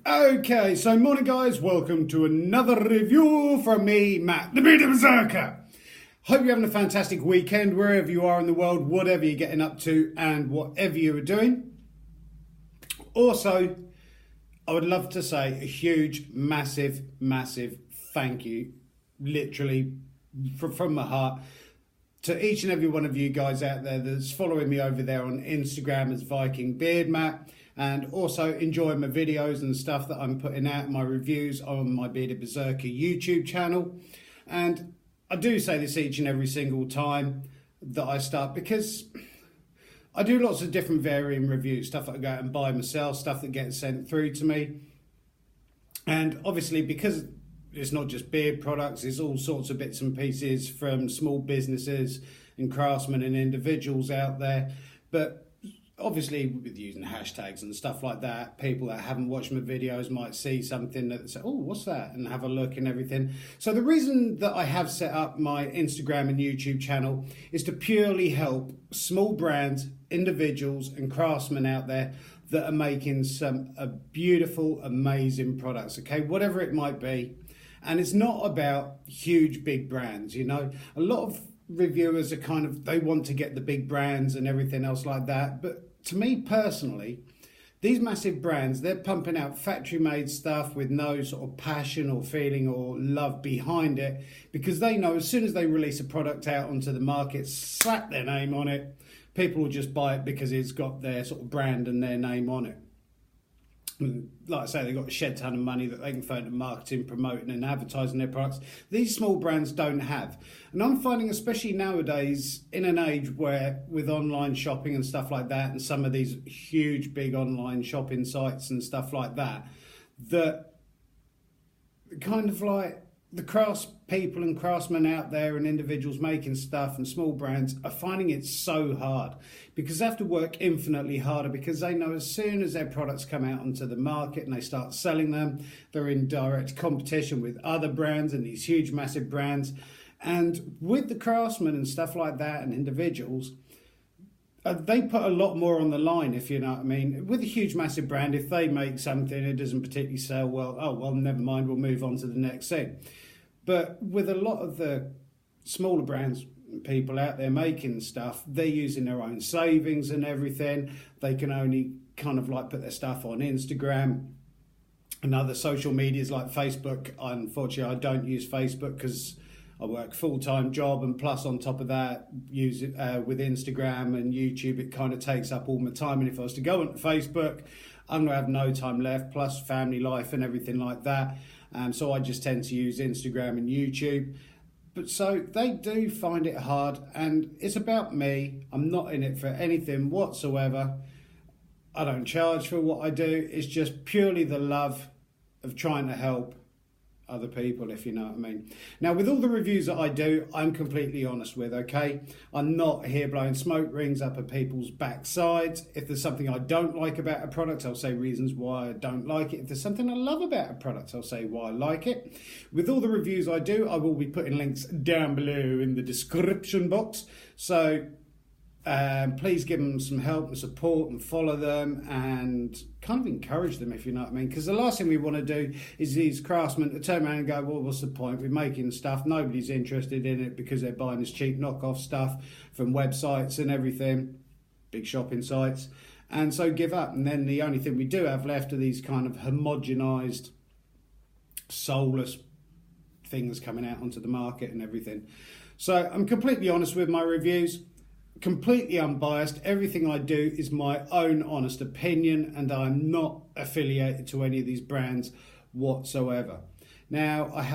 Okay, so morning guys, welcome to another review from me, Matt, the Bearded Berserker. Hope you're having a fantastic weekend, wherever you are in the world, whatever you're getting up to and whatever you are doing. Also, I would love to say a huge, massive thank you, literally from my heart, to each and every one of you guys out there that's following me over there on Instagram as Viking Beard Matt, and also enjoying my videos and stuff that I'm putting out, my reviews on my Bearded Berserker YouTube channel. And I do say this each and every single time that I start, because I do lots of different varying reviews, stuff that I go out and buy myself, stuff that gets sent through to me. And obviously, because it's not just beard products, it's all sorts of bits and pieces from small businesses and craftsmen and individuals out there. But obviously, with using hashtags and stuff like that, people that haven't watched my videos might see something that say, oh, what's that? And have a look and everything. So the reason that I have set up my Instagram and YouTube channel is to purely help small brands, individuals and craftsmen out there that are making some beautiful, amazing products, okay? Whatever it might be. And it's not about huge, big brands, you know? A lot of reviewers are they want to get the big brands and everything else like that. But to me personally, these massive brands, they're pumping out factory made stuff with no sort of passion or feeling or love behind it, because they know as soon as they release a product out onto the market, slap their name on it, people will just buy it because it's got their sort of brand and their name on it. And like I say, they've got a shed ton of money that they can throw into marketing, promoting and advertising their products. These small brands don't have. And I'm finding, especially nowadays, in an age where with online shopping and stuff like that, and some of these huge, big online shopping sites and stuff like that, that kind of like the crafts people and craftsmen out there and individuals making stuff and small brands are finding it so hard, because they have to work infinitely harder, because they know as soon as their products come out onto the market and they start selling them, they're in direct competition with other brands and these huge massive brands. And with the craftsmen and stuff like that and individuals, they put a lot more on the line, if you know what I mean. With a huge massive brand, if they make something it doesn't particularly sell well, oh well, never mind, we'll move on to the next thing. But with a lot of the smaller brands, people out there making stuff, they're using their own savings and everything. They can only kind of like put their stuff on Instagram and other social medias like Facebook. Unfortunately, I don't use Facebook because I work a full-time job, and plus on top of that, use it with Instagram and YouTube, it kind of takes up all my time. And if I was to go onto Facebook, I'm going to have no time left, plus family life and everything like that. So I just tend to use Instagram and YouTube. But so they do find it hard, and it's about me. I'm not in it for anything whatsoever. I don't charge for what I do. It's just purely the love of trying to help other people, if you know what I mean. Now, with all the reviews that I do, I'm completely honest with, okay? I'm not here blowing smoke rings up at people's backsides. If there's something I don't like about a product, I'll say reasons why I don't like it. If there's something I love about a product, I'll say why I like it. With all the reviews I do, I will be putting links down below in the description box. So please give them some help and support and follow them and kind of encourage them, if you know what I mean. Because the last thing we want to do is these craftsmen to turn around and go, well, what's the point? We're making stuff, nobody's interested in it because they're buying this cheap knockoff stuff from websites and everything, big shopping sites, and so give up. And then the only thing we do have left are these kind of homogenized, soulless things coming out onto the market and everything. So I'm completely honest with my reviews. Completely unbiased. Everything I do is my own honest opinion, and I'm not affiliated to any of these brands whatsoever. Now,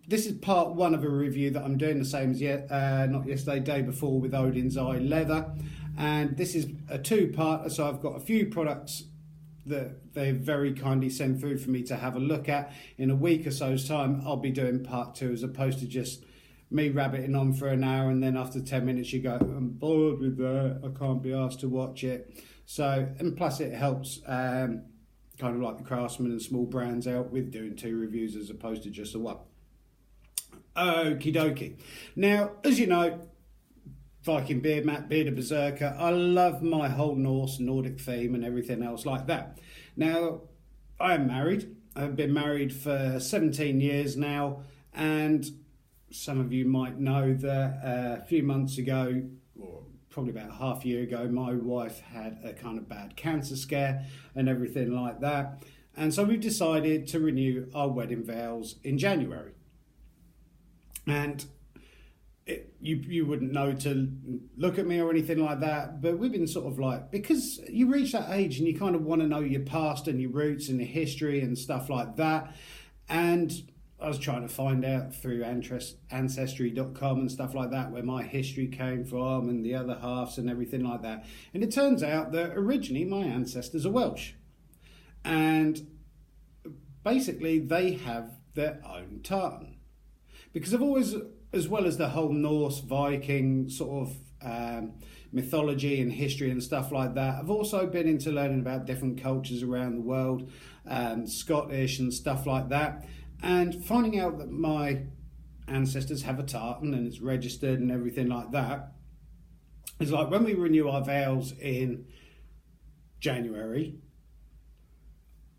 this is part one of a review that I'm doing, the same as not yesterday, day before, with Odin's Eye Leather, and this is a two-part. So I've got a few products that they very kindly sent through for me to have a look at. In a week or so's time, I'll be doing part two, as opposed to just me rabbiting on for an hour and then after 10 minutes you go, I'm bored with that, I can't be asked to watch it. So, and plus it helps kind of like the craftsmen and small brands out with doing two reviews as opposed to just a one. Okie dokie. Now, as you know, Viking Beard Matt, Bearded Berserker, I love my whole Nordic theme and everything else like that. Now, I am married. I've been married for 17 years now, and some of you might know that a few months ago, or probably about half a year ago, my wife had a kind of bad cancer scare and everything like that. And so we've decided to renew our wedding vows in January. And you wouldn't know to look at me or anything like that, but we've been sort of like, because you reach that age and you kind of want to know your past and your roots and your history and stuff like that. And I was trying to find out through ancestry.com and stuff like that where my history came from and the other halves and everything like that. And it turns out that originally my ancestors are Welsh. And basically they have their own tartan. Because I've always, as well as the whole Norse Viking sort of mythology and history and stuff like that, I've also been into learning about different cultures around the world, Scottish and stuff like that, and finding out that my ancestors have a tartan and it's registered and everything like that. It's like when we renew our vows in January,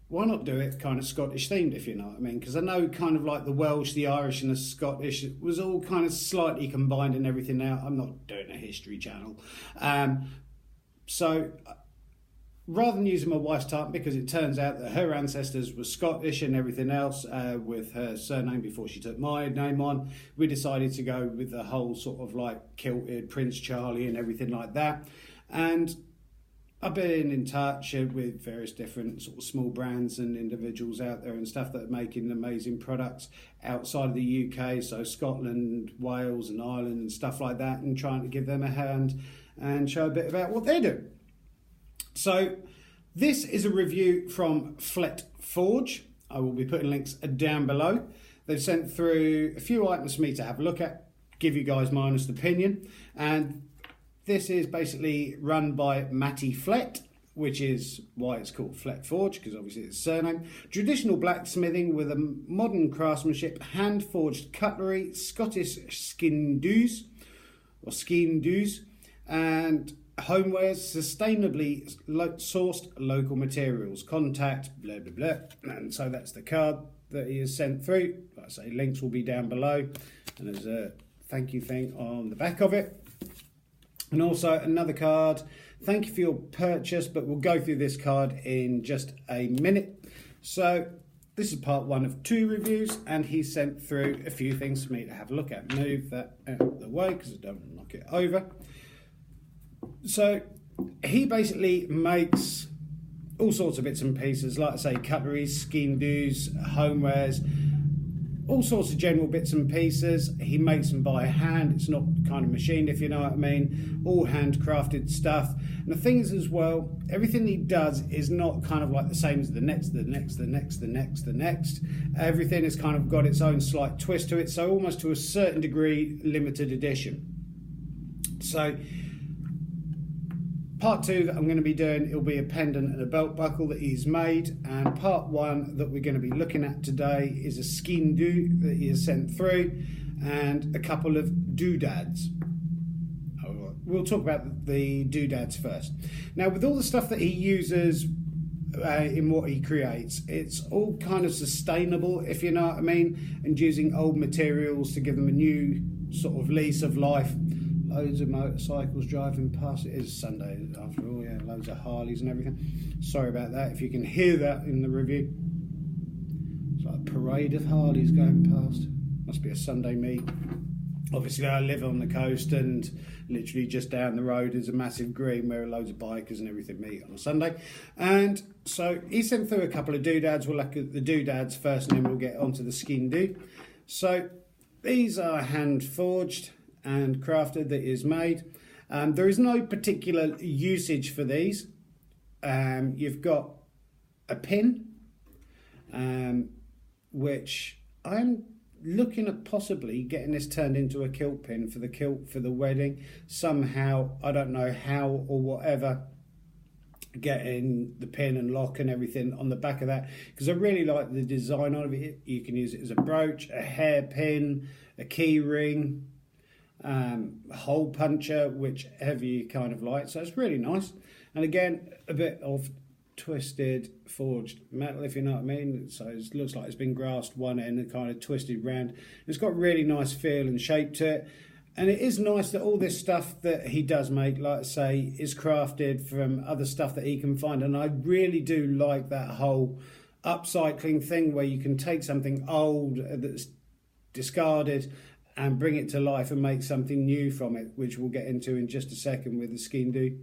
why not do it kind of Scottish themed, if you know what I mean? Because I know kind of like the Welsh, the Irish and the Scottish, it was all kind of slightly combined and everything now. I'm not doing a history channel. So rather than using my wife's tartan, because it turns out that her ancestors were Scottish and everything else, with her surname before she took my name on, we decided to go with the whole sort of like kilted Prince Charlie and everything like that. And I've been in touch with various different sort of small brands and individuals out there and stuff that are making amazing products outside of the UK, so Scotland, Wales and Ireland and stuff like that, and trying to give them a hand and show a bit about what they do. So this is a review from Flett Forge. I will be putting links down below. They've sent through a few items for me to have a look at, give you guys my honest opinion, and this is basically run by Matty Flett, which is why it's called Flett Forge, because obviously it's a surname. Traditional blacksmithing with a modern craftsmanship, hand-forged cutlery, Scottish skin doos, and homewares, sustainably sourced local materials. Contact, blah, blah, blah. And so that's the card that he has sent through. Like I say, links will be down below. And there's a thank you thing on the back of it. And also another card, thank you for your purchase, but we'll go through this card in just a minute. So this is part 1 of 2 reviews, and he sent through a few things for me to have a look at. Move that out of the way because I don't want to knock it over. So he basically makes all sorts of bits and pieces, like I say, cutleries, skin doos, homewares, all sorts of general bits and pieces. He makes them by hand. It's not kind of machined, if you know what I mean. All handcrafted stuff. And the thing is as well, everything he does is not kind of like the same as the next. Everything has kind of got its own slight twist to it. So almost to a certain degree, limited edition. So part 2 that I'm going to be doing, it'll be a pendant and a belt buckle that he's made. And part 1 that we're going to be looking at today is a skin do that he has sent through and a couple of doodads. We'll talk about the doodads first. Now, with all the stuff that he uses in what he creates, it's all kind of sustainable, if you know what I mean, and using old materials to give them a new sort of lease of life. Loads of motorcycles driving past. It is Sunday after all, yeah, loads of Harleys and everything. Sorry about that if you can hear that in the review. It's like a parade of Harleys going past. Must be a Sunday meet. Obviously I live on the coast, and literally just down the road is a massive green where loads of bikers and everything meet on a Sunday. And so he sent through a couple of doodads. We'll look at the doodads first and then we'll get onto the skin do. So these are hand forged and crafted that is made. There is no particular usage for these. You've got a pin, which I'm looking at possibly getting this turned into a kilt pin for the kilt for the wedding. Somehow, I don't know how or whatever, getting the pin and lock and everything on the back of that, because I really like the design of it. You can use it as a brooch, a hairpin, a key ring, hole puncher, whichever you kind of like. So it's really nice. And again, a bit of twisted forged metal, if you know what I mean. So it looks like it's been grasped one end and kind of twisted round. It's got really nice feel and shape to it. And it is nice that all this stuff that he does make, like I say, is crafted from other stuff that he can find. And I really do like that whole upcycling thing where you can take something old that's discarded and bring it to life and make something new from it, which we'll get into in just a second with the Sgian dubh.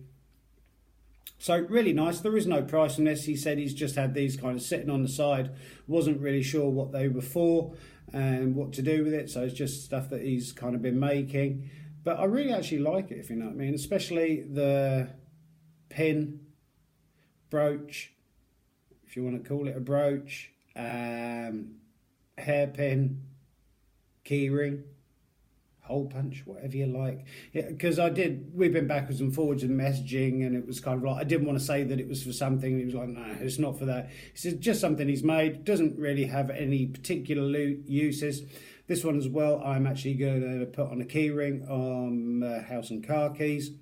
So really nice. There is no price on this. He said he's just had these kind of sitting on the side. Wasn't really sure what they were for and what to do with it. So it's just stuff that he's kind of been making. But I really actually like it, if you know what I mean. Especially the pin, brooch, if you want to call it a brooch, hairpin, key ring, hole punch, whatever you like. Because we've been backwards and forwards in messaging, and it was kind of like, I didn't want to say that it was for something. He was like, no, it's not for that. He said, just something he's made. Doesn't really have any particular uses. This one as well, I'm actually going to put on a key ring on house and car keys.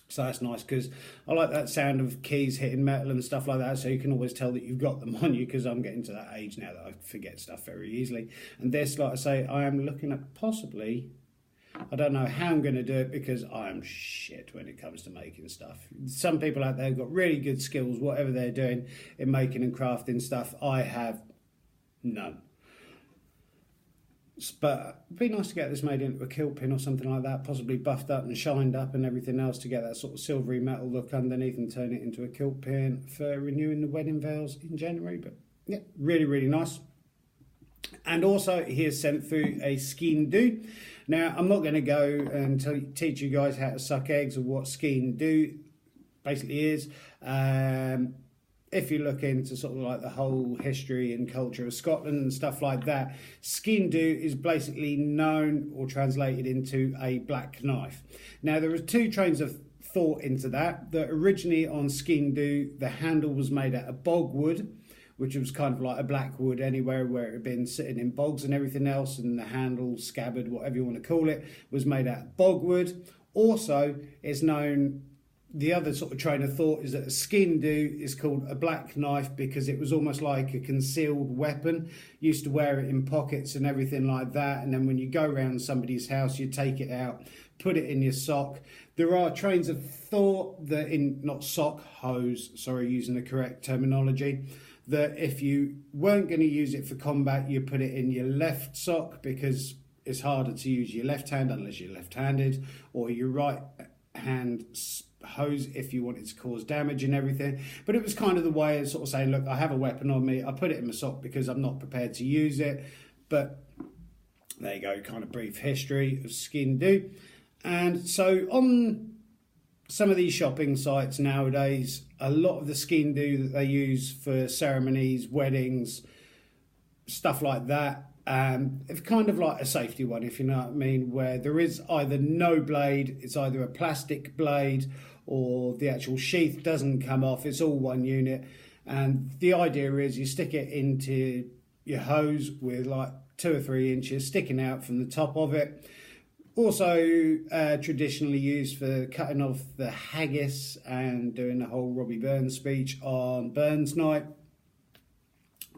So that's nice, because I like that sound of keys hitting metal and stuff like that, so you can always tell that you've got them on you, because I'm getting to that age now that I forget stuff very easily. And this, like I say, I am looking at possibly, I don't know how I'm going to do it, because I am shit when it comes to making stuff. Some people out there have got really good skills, whatever they're doing in making and crafting stuff. I have none. But it'd be nice to get this made into a kilt pin or something like that, possibly buffed up and shined up and everything else to get that sort of silvery metal look underneath and turn it into a kilt pin for renewing the wedding veils in January. But yeah, really, really nice. And also he has sent through a Sgian dubh. Now, I'm not going to go and teach you guys how to suck eggs or what Sgian dubh basically is. If you look into sort of like the whole history and culture of Scotland and stuff like that, Sgian dubh is basically known or translated into a black knife. Now, there are two trains of thought into that. That originally on Sgian dubh, the handle was made out of bogwood, which was kind of like a black wood anywhere where it had been sitting in bogs and everything else, and the handle, scabbard, whatever you want to call it, was made out of bogwood. Also, it's known, the other sort of train of thought is that a Sgian dubh is called a black knife because it was almost like a concealed weapon. You used to wear it in pockets and everything like that, and then when you go around somebody's house, you take it out, put it in your sock. There are trains of thought that not sock, hose, sorry, using the correct terminology, that if you weren't going to use it for combat, you put it in your left sock because it's harder to use your left hand unless you're left-handed, or your right hand hose if you wanted to cause damage and everything. But it was kind of the way of sort of saying, look, I have a weapon on me, I put it in my sock because I'm not prepared to use it. But there you go, kind of brief history of Sgian dubh. And so on some of these shopping sites nowadays, a lot of the Sgian dubh that they use for ceremonies, weddings, stuff like that, it's kind of like a safety one, if you know what I mean, where there is either no blade, it's either a plastic blade, or the actual sheath doesn't come off, it's all one unit. And the idea is you stick it into your hose with like 2 or 3 inches sticking out from the top of it. Also traditionally used for cutting off the haggis and doing the whole Robbie Burns speech on Burns Night.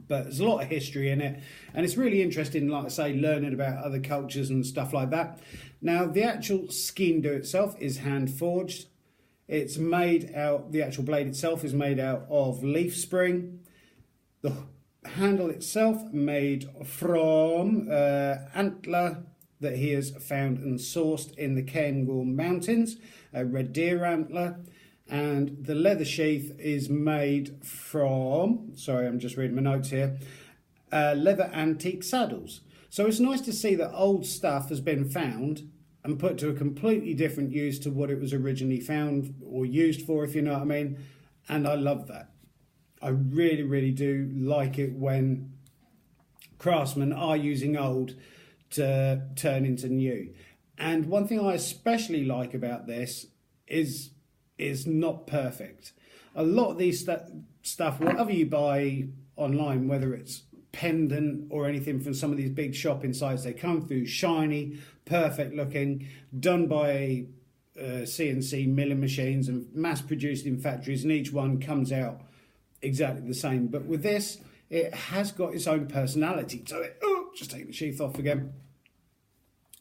But there's a lot of history in it, and it's really interesting, like I say, learning about other cultures and stuff like that. Now, the actual Sgian dubh itself is hand forged. It's made out, the actual blade itself is made out of leaf spring. The handle itself made from antler that he has found and sourced in the Cairngorm Mountains, a red deer antler. And the leather sheath is made from, sorry, I'm just reading my notes here, leather antique saddles. So it's nice to see that old stuff has been found and put to a completely different use to what it was originally found or used for, if you know what I mean. And I love that. I really, really do like it when craftsmen are using old to turn into new. And one thing I especially like about this is not perfect. A lot of these stuff, whatever you buy online, whether it's pendant or anything from some of these big shopping sites, they come through shiny, perfect looking, done by CNC milling machines and mass produced in factories, and each one comes out exactly the same. But with this, it has got its own personality to it. Oh, just take the sheath off again,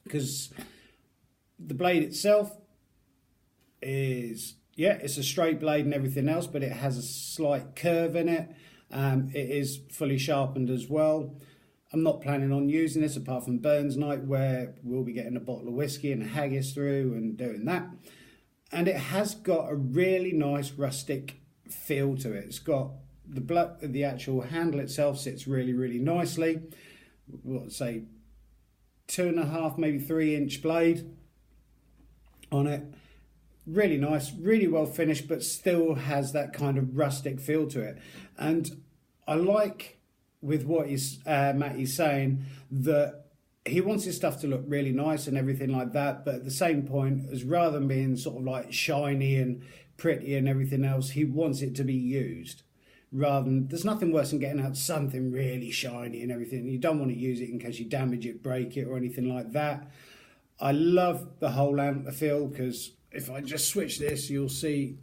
because the blade itself is, yeah, it's a straight blade and everything else, but it has a slight curve in it. It is fully sharpened as well. I'm not planning on using this apart from Burns night, where we'll be getting a bottle of whiskey and a haggis through and doing that. And it has got a really nice rustic feel to it. It's got the actual handle itself sits really, really nicely. What, say 2.5, maybe 3-inch blade on it. Really nice, really well finished, but still has that kind of rustic feel to it. And I like with what Matty's saying, that he wants his stuff to look really nice and everything like that, but at the same point, as rather than being sort of like shiny and pretty and everything else, he wants it to be used. Rather than, there's nothing worse than getting out something really shiny and everything. You don't want to use it in case you damage it, break it, or anything like that. I love the whole antler feel, because if I just switch this, you'll see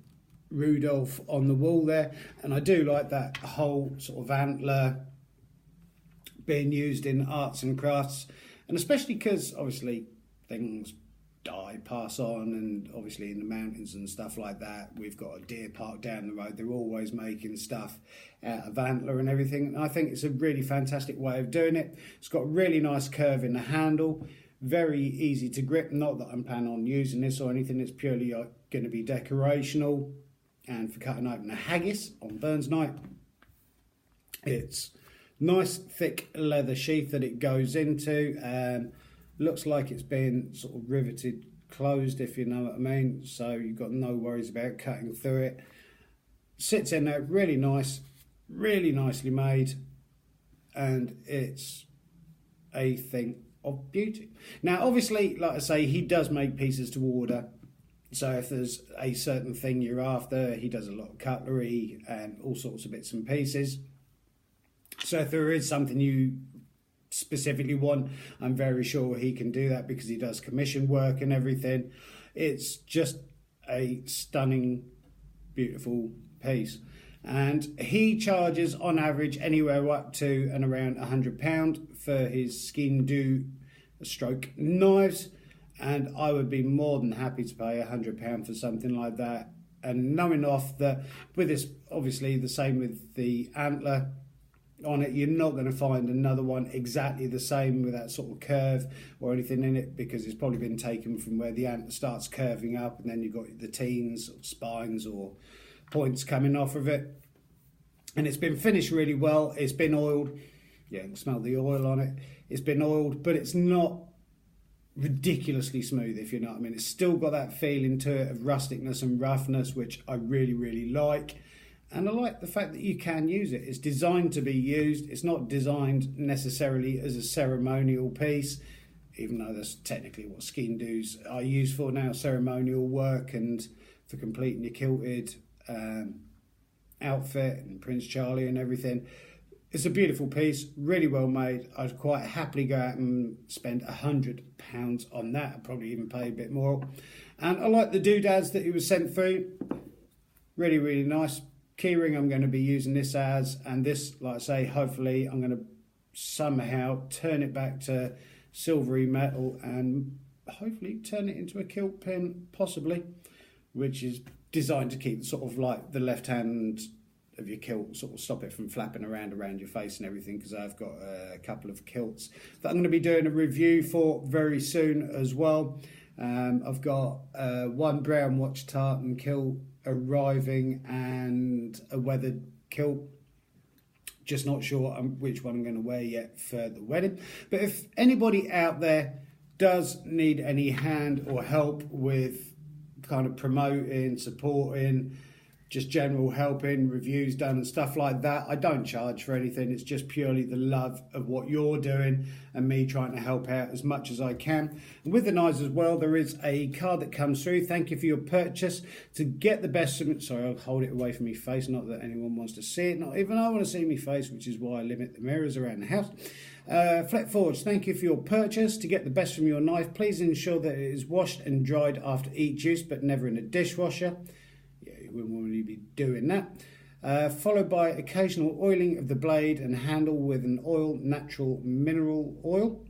Rudolph on the wall there, and I do like that whole sort of antler being used in arts and crafts, and especially because obviously things die, pass on, and obviously in the mountains and stuff like that, we've got a deer park down the road. They're always making stuff out of antler and everything, and I think it's a really fantastic way of doing it. It's got a really nice curve in the handle, very easy to grip. Not that I'm planning on using this or anything, it's purely going to be decorational and for cutting open a haggis on Burns night. It's nice thick leather sheath that it goes into. Looks like it's been sort of riveted closed, if you know what I mean, so you've got no worries about cutting through it. Sits in there really nice, really nicely made, and it's a thing of beauty. Now obviously, like I say, he does make pieces to order, so if there's a certain thing you're after, he does a lot of cutlery and all sorts of bits and pieces. So if there is something you specifically want, I'm very sure he can do that, because he does commission work and everything. It's just a stunning, beautiful piece. And he charges on average anywhere up to and around £100 for his Sgian stroke knives. And I would be more than happy to pay £100 for something like that. And knowing off that with this, obviously the same with the antler on it, you're not going to find another one exactly the same with that sort of curve or anything in it, because it's probably been taken from where the antler starts curving up, and then you've got the teens or spines or points coming off of it. And it's been finished really well. It's been oiled. Yeah, you can smell the oil on it. It's been oiled, but it's not ridiculously smooth, if you know what I mean. It's still got that feeling to it of rusticness and roughness, which I really, really like. And I like the fact that you can use it. It's designed to be used. It's not designed necessarily as a ceremonial piece, even though that's technically what Sgian doos are used for now, ceremonial work and for completing your kilted outfit and Prince Charlie and everything. It's a beautiful piece, really well made. I'd quite happily go out and spend £100 on that. I'd probably even pay a bit more. And I like the doodads that he was sent through. Really, really nice. Keyring I'm going to be using this as, and this, like I say, hopefully I'm going to somehow turn it back to silvery metal and hopefully turn it into a kilt pin, possibly, which is designed to keep sort of like the left hand of your kilt, sort of stop it from flapping around your face and everything, because I've got a couple of kilts that I'm going to be doing a review for very soon as well. I've got one brown watch tartan kilt arriving and a weathered kilt. Just not sure which one I'm going to wear yet for the wedding. But if anybody out there does need any hand or help with kind of promoting, supporting just general helping, reviews done and stuff like that. I don't charge for anything. It's just purely the love of what you're doing and me trying to help out as much as I can. And with the knives as well, there is a card that comes through. Thank you for your purchase. To get the best... Sorry, I'll hold it away from my face. Not that anyone wants to see it. Not even I want to see my face, which is why I limit the mirrors around the house. Flett Forge, thank you for your purchase. To get the best from your knife, please ensure that it is washed and dried after each use, but never in a dishwasher. You wouldn't want to be doing that. Followed by occasional oiling of the blade and handle with an oil, natural mineral oil.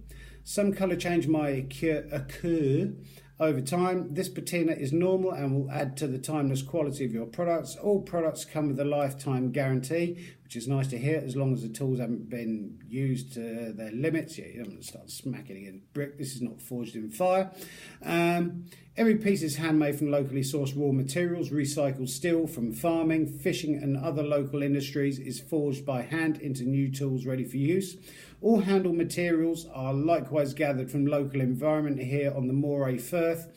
Some colour change might occur over time. This patina is normal and will add to the timeless quality of your products. All products come with a lifetime guarantee, which is nice to hear, as long as the tools haven't been used to their limits. Yeah, you don't want to start smacking against brick. This is not forged in fire. Every piece is handmade from locally sourced raw materials. Recycled steel from farming, fishing and other local industries is forged by hand into new tools ready for use. All handle materials are likewise gathered from local environment here on the Moray Firth,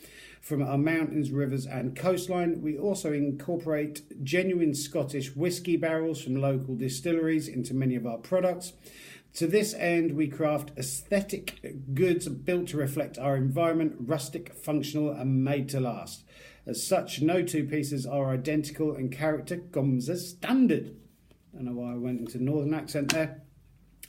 from our mountains, rivers and coastline. We also incorporate genuine Scottish whisky barrels from local distilleries into many of our products. To this end, we craft aesthetic goods built to reflect our environment, rustic, functional and made to last. As such, no two pieces are identical and character comes as standard. I don't know why I went into northern accent there.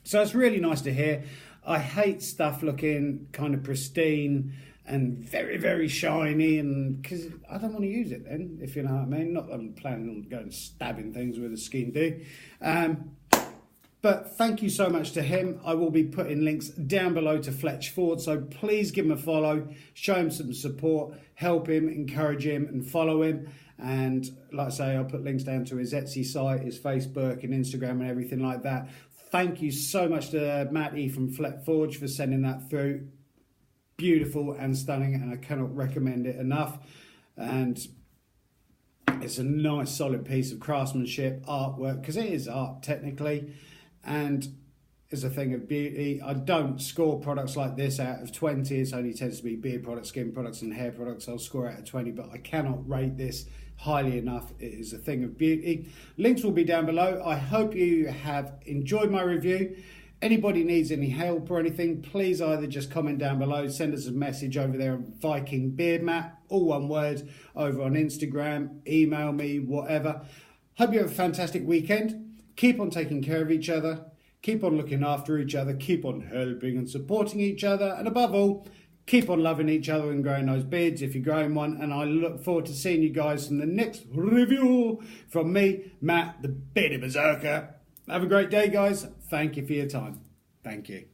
So it's really nice to hear. I hate stuff looking kind of pristine and very, very shiny, and because I don't want to use it then, if you know what I mean. Not that I'm planning on going stabbing things with a Sgian dubh. But thank you so much to him. I will be putting links down below to Flett Forge, so please give him a follow, show him some support, help him, encourage him and follow him. And like I say, I'll put links down to his Etsy site, his Facebook and Instagram and everything like that. Thank you so much to Matty from Flett Forge for sending that through. Beautiful and stunning, and I cannot recommend it enough. And it's a nice solid piece of craftsmanship, artwork, because it is art technically, and is a thing of beauty. I don't score products like this out of 20. It only tends to be beard products, skin products and hair products. I'll score out of 20, but I cannot rate this highly enough. It is a thing of beauty. Links will be down below. I hope you have enjoyed my review. Anybody needs any help or anything, please either just comment down below, send us a message over there on Viking Beard Mat, all one word, over on Instagram, email me, whatever. Hope you have a fantastic weekend. Keep on taking care of each other. Keep on looking after each other. Keep on helping and supporting each other. And above all, keep on loving each other and growing those beards if you're growing one. And I look forward to seeing you guys in the next review from me, Matt, the Bearded Berserker. Have a great day, guys. Thank you for your time. Thank you.